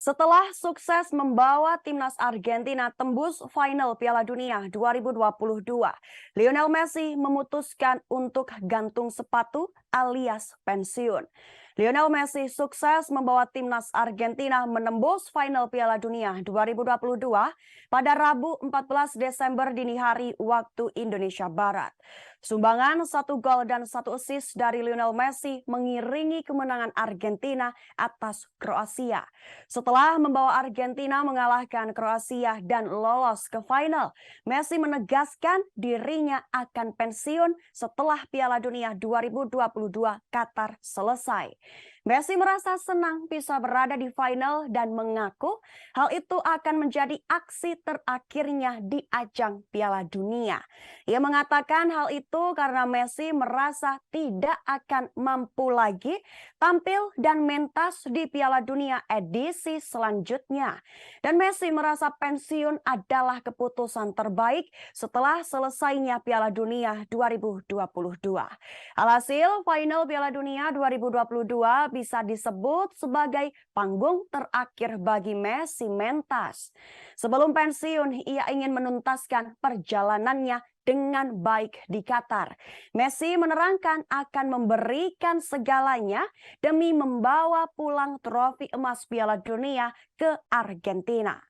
Setelah sukses membawa timnas Argentina tembus final Piala Dunia 2022, Lionel Messi memutuskan untuk gantung sepatu alias pensiun. Lionel Messi sukses membawa timnas Argentina menembus final Piala Dunia 2022 pada Rabu 14 Desember dini hari waktu Indonesia Barat. Sumbangan 1 gol dan 1 assist dari Lionel Messi mengiringi kemenangan Argentina atas Kroasia. Setelah membawa Argentina mengalahkan Kroasia dan lolos ke final, Messi menegaskan dirinya akan pensiun setelah Piala Dunia 2022 Qatar selesai. Messi merasa senang bisa berada di final dan mengaku hal itu akan menjadi aksi terakhirnya di ajang Piala Dunia. Ia mengatakan hal itu karena Messi merasa tidak akan mampu lagi tampil dan mentas di Piala Dunia edisi selanjutnya. Dan Messi merasa pensiun adalah keputusan terbaik setelah selesainya Piala Dunia 2022. Alhasil, final Piala Dunia 2022 bisa disebut sebagai panggung terakhir bagi Messi mentas. Sebelum pensiun, ia ingin menuntaskan perjalanannya dengan baik di Qatar. Messi menerangkan akan memberikan segalanya demi membawa pulang trofi emas Piala Dunia ke Argentina.